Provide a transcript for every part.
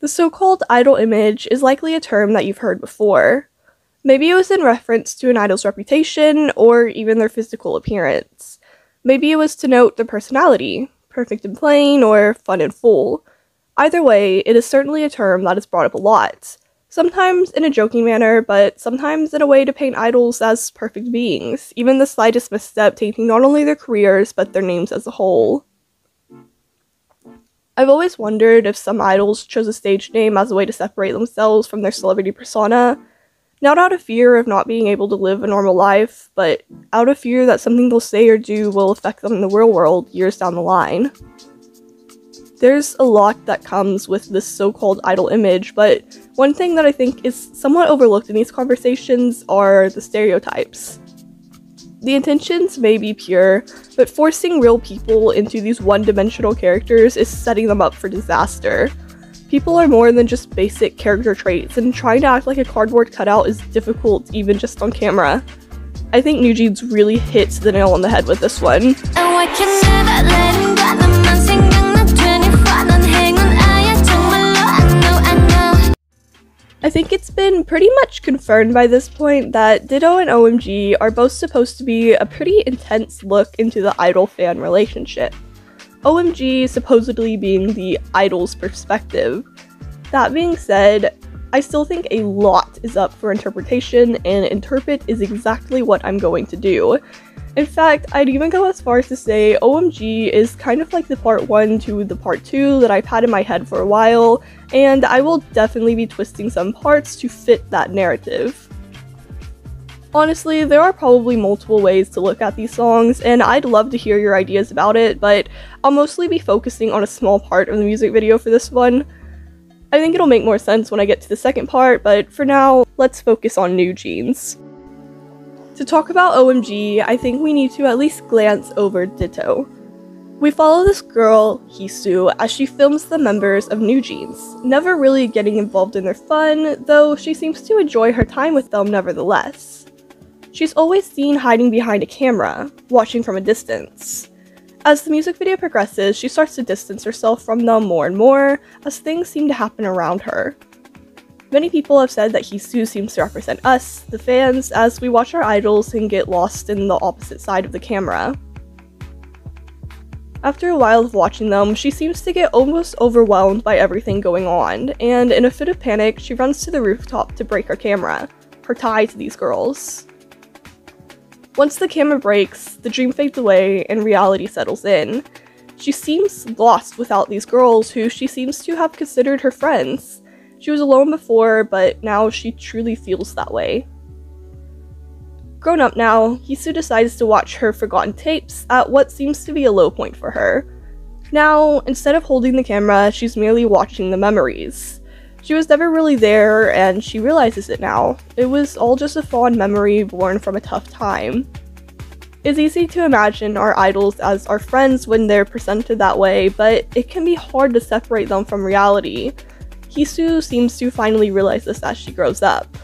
The so-called idol image is likely a term that you've heard before. Maybe it was in reference to an idol's reputation, or even their physical appearance. Maybe it was to note their personality, perfect and plain, or fun and full. Either way, it is certainly a term that is brought up a lot. Sometimes in a joking manner, but sometimes in a way to paint idols as perfect beings, even the slightest misstep tainting not only their careers, but their names as a whole. I've always wondered if some idols chose a stage name as a way to separate themselves from their celebrity persona, not out of fear of not being able to live a normal life, but out of fear that something they'll say or do will affect them in the real world years down the line. There's a lot that comes with this so-called idol image, but one thing that I think is somewhat overlooked in these conversations are the stereotypes. The intentions may be pure, but forcing real people into these one-dimensional characters is setting them up for disaster. People are more than just basic character traits, and trying to act like a cardboard cutout is difficult even just on camera. I think Newjeans really hits the nail on the head with this one. I think it's been pretty much confirmed by this point that Ditto and OMG are both supposed to be a pretty intense look into the idol-fan relationship. OMG supposedly being the idol's perspective. That being said, I still think a lot is up for interpretation, and interpret is exactly what I'm going to do. In fact, I'd even go as far as to say OMG is kind of like the part 1 to the part 2 that I've had in my head for a while, and I will definitely be twisting some parts to fit that narrative. Honestly, there are probably multiple ways to look at these songs, and I'd love to hear your ideas about it, but I'll mostly be focusing on a small part of the music video for this one. I think it'll make more sense when I get to the second part, but for now, let's focus on Newjeans. To talk about OMG, I think we need to at least glance over Ditto. We follow this girl, Hisu, as she films the members of Newjeans, never really getting involved in their fun, though she seems to enjoy her time with them nevertheless. She's always seen hiding behind a camera, watching from a distance. As the music video progresses, she starts to distance herself from them more and more, as things seem to happen around her. Many people have said that Hisu seems to represent us, the fans, as we watch our idols and get lost in the opposite side of the camera. After a while of watching them, she seems to get almost overwhelmed by everything going on, and in a fit of panic, she runs to the rooftop to break her camera, her tie to these girls. Once the camera breaks, the dream fades away and reality settles in. She seems lost without these girls who she seems to have considered her friends. She was alone before, but now she truly feels that way. Grown up now, Hisu decides to watch her forgotten tapes at what seems to be a low point for her. Now, instead of holding the camera, she's merely watching the memories. She was never really there, and she realizes it now. It was all just a fond memory born from a tough time. It's easy to imagine our idols as our friends when they're presented that way, but it can be hard to separate them from reality. Hisu seems to finally realize this as she grows up.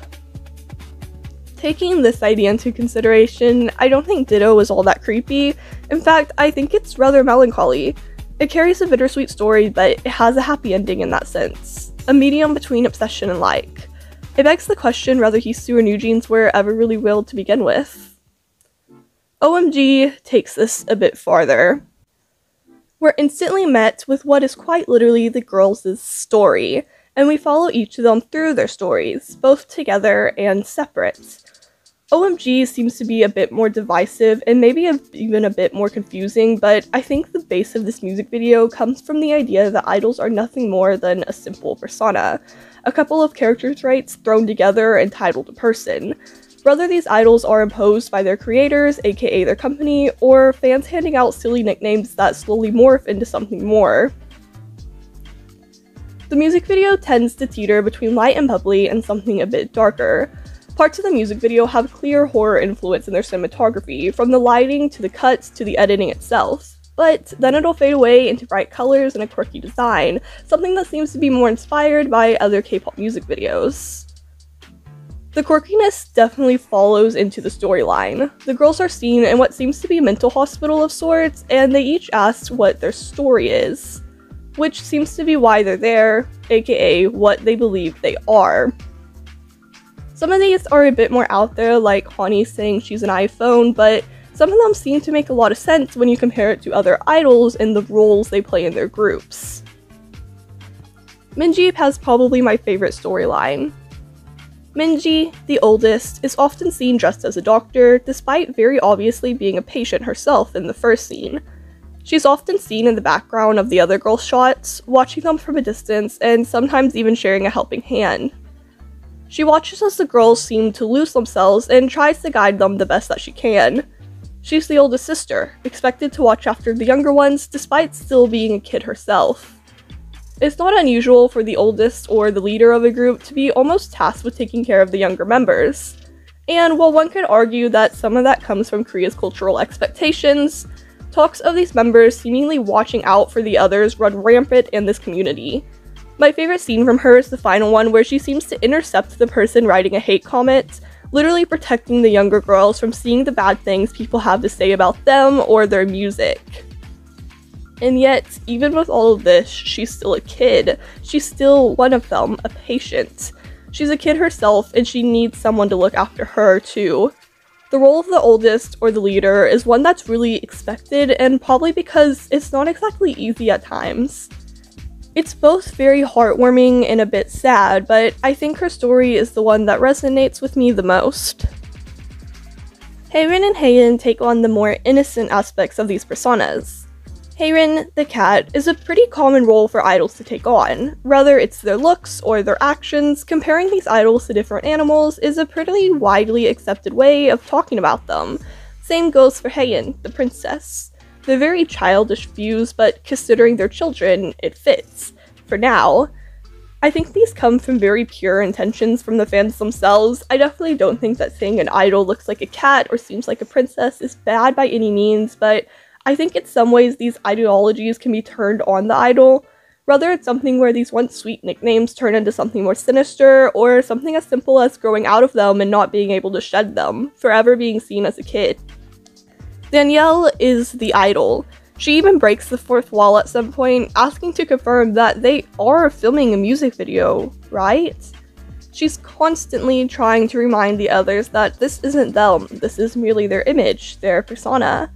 Taking this idea into consideration, I don't think Ditto is all that creepy. In fact, I think it's rather melancholy. It carries a bittersweet story, but it has a happy ending in that sense. A medium between obsession and like. It begs the question whether Hisu or Newjeans were ever really willed to begin with. OMG takes this a bit farther. We're instantly met with what is quite literally the girls' story, and we follow each of them through their stories, both together and separate. OMG seems to be a bit more divisive and maybe even a bit more confusing, but I think the base of this music video comes from the idea that idols are nothing more than a simple persona, a couple of character traits thrown together and titled a person. Whether these idols are imposed by their creators, aka their company, or fans handing out silly nicknames that slowly morph into something more. The music video tends to teeter between light and bubbly and something a bit darker. Parts of the music video have clear horror influence in their cinematography, from the lighting to the cuts to the editing itself. But then it'll fade away into bright colors and a quirky design, something that seems to be more inspired by other K-pop music videos. The quirkiness definitely follows into the storyline. The girls are seen in what seems to be a mental hospital of sorts, and they each ask what their story is. which seems to be why they're there, aka what they believe they are. Some of these are a bit more out there, like Hani saying she's an iPhone, but some of them seem to make a lot of sense when you compare it to other idols and the roles they play in their groups. Minji has probably my favorite storyline. Minji, the oldest, is often seen dressed as a doctor, despite very obviously being a patient herself in the first scene. She's often seen in the background of the other girls' shots, watching them from a distance and sometimes even sharing a helping hand. She watches as the girls seem to lose themselves and tries to guide them the best that she can. She's the oldest sister, expected to watch after the younger ones despite still being a kid herself. It's not unusual for the oldest or the leader of a group to be almost tasked with taking care of the younger members. And while one could argue that some of that comes from Korea's cultural expectations, talks of these members seemingly watching out for the others run rampant in this community. My favorite scene from her is the final one where she seems to intercept the person writing a hate comment, literally protecting the younger girls from seeing the bad things people have to say about them or their music. And yet, even with all of this, she's still a kid. She's still one of them, a patient. She's a kid herself, and she needs someone to look after her, too. The role of the oldest, or the leader, is one that's really expected, and probably because it's not exactly easy at times. It's both very heartwarming and a bit sad, but I think her story is the one that resonates with me the most. Haerin and Haein take on the more innocent aspects of these personas. Haerin, the cat, is a pretty common role for idols to take on. Whether it's their looks or their actions, comparing these idols to different animals is a pretty widely accepted way of talking about them. Same goes for Haein, the princess. They're very childish views, but considering they're children, it fits. For now. I think these come from very pure intentions from the fans themselves. I definitely don't think that saying an idol looks like a cat or seems like a princess is bad by any means, but I think in some ways these ideologies can be turned on the idol, whether it's something where these once sweet nicknames turn into something more sinister, or something as simple as growing out of them and not being able to shed them, forever being seen as a kid. Danielle is the idol. She even breaks the fourth wall at some point, asking to confirm that they are filming a music video, right? She's constantly trying to remind the others that this isn't them, this is merely their image, their persona.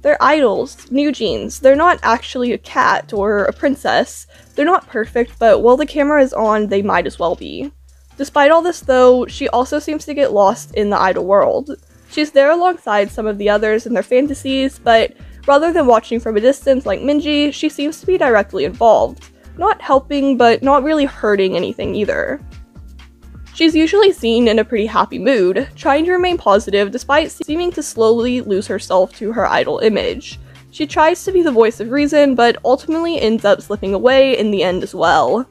They're idols, Newjeans. They're not actually a cat or a princess. They're not perfect, but while the camera is on, they might as well be. Despite all this though, she also seems to get lost in the idol world. She's there alongside some of the others in their fantasies, but rather than watching from a distance like Minji, she seems to be directly involved. Not helping, but not really hurting anything either. She's usually seen in a pretty happy mood, trying to remain positive despite seeming to slowly lose herself to her idol image. She tries to be the voice of reason, but ultimately ends up slipping away in the end as well.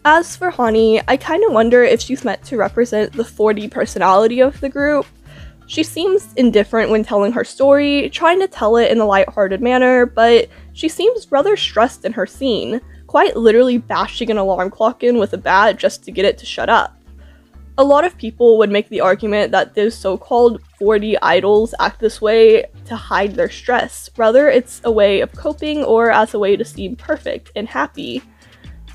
As for Hani, I kinda wonder if she's meant to represent the 4D personality of the group. She seems indifferent when telling her story, trying to tell it in a lighthearted manner, but she seems rather stressed in her scene, quite literally bashing an alarm clock in with a bat just to get it to shut up. A lot of people would make the argument that those so-called 4D idols act this way to hide their stress, whether it's a way of coping or as a way to seem perfect and happy.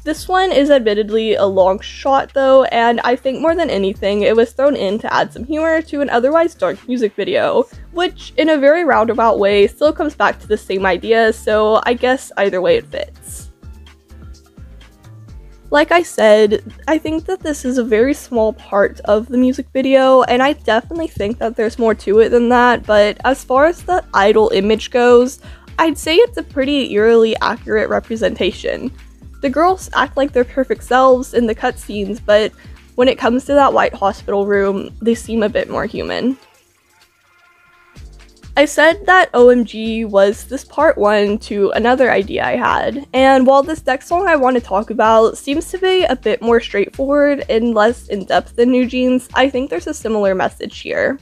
This one is admittedly a long shot though, and I think more than anything it was thrown in to add some humor to an otherwise dark music video, which in a very roundabout way still comes back to the same idea, so I guess either way it fits. Like I said, I think that this is a very small part of the music video, and I definitely think that there's more to it than that, but as far as the idol image goes, I'd say it's a pretty eerily accurate representation. The girls act like their perfect selves in the cutscenes, but when it comes to that white hospital room, they seem a bit more human. I said that OMG was this part 1 to another idea I had, and while this next song I want to talk about seems to be a bit more straightforward and less in-depth than Newjeans, I think there's a similar message here.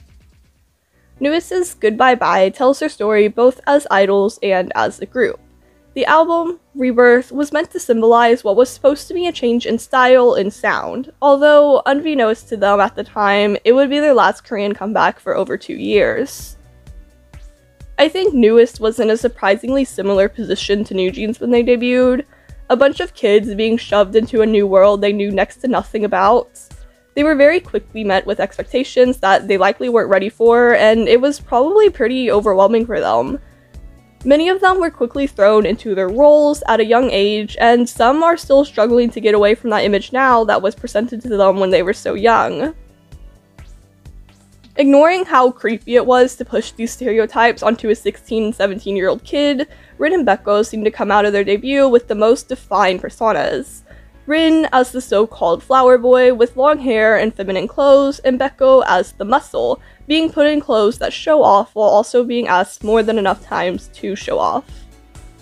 Newjeans' Goodbye Bye tells their story both as idols and as a group. The album, Rebirth, was meant to symbolize what was supposed to be a change in style and sound, although unbeknownst to them at the time, it would be their last Korean comeback for over 2 years. I think Newest was in a surprisingly similar position to Newjeans when they debuted. A bunch of kids being shoved into a new world they knew next to nothing about. They were very quickly met with expectations that they likely weren't ready for, and it was probably pretty overwhelming for them. Many of them were quickly thrown into their roles at a young age, and some are still struggling to get away from that image now that was presented to them when they were so young. Ignoring how creepy it was to push these stereotypes onto a 16 and 17-year-old kid, Rin and Becco seem to come out of their debut with the most defined personas. Rin as the so-called flower boy with long hair and feminine clothes, and Becco as the muscle, being put in clothes that show off while also being asked more than enough times to show off.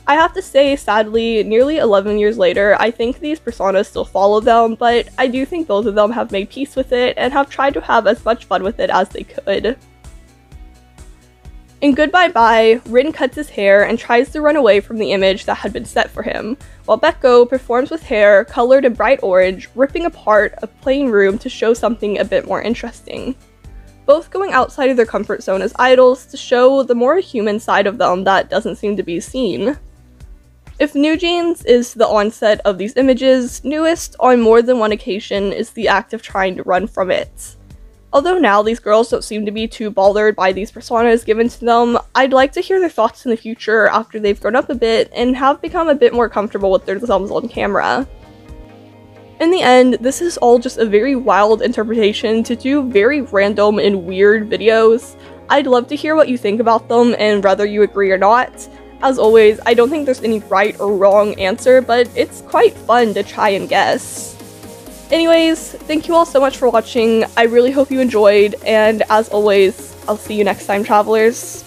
I have to say, sadly, nearly 11 years later, I think these personas still follow them, but I do think both of them have made peace with it and have tried to have as much fun with it as they could. In Goodbye Bye, Rin cuts his hair and tries to run away from the image that had been set for him, while Becco performs with hair colored in bright orange, ripping apart a plain room to show something a bit more interesting. Both going outside of their comfort zone as idols to show the more human side of them that doesn't seem to be seen. If Newjeans is the onset of these images, Newest, on more than one occasion, is the act of trying to run from it. Although now these girls don't seem to be too bothered by these personas given to them, I'd like to hear their thoughts in the future after they've grown up a bit and have become a bit more comfortable with themselves on camera. In the end, this is all just a very wild interpretation to two very random and weird videos. I'd love to hear what you think about them and whether you agree or not. As always, I don't think there's any right or wrong answer, but it's quite fun to try and guess. Anyways, thank you all so much for watching. I really hope you enjoyed, and as always, I'll see you next time, travelers.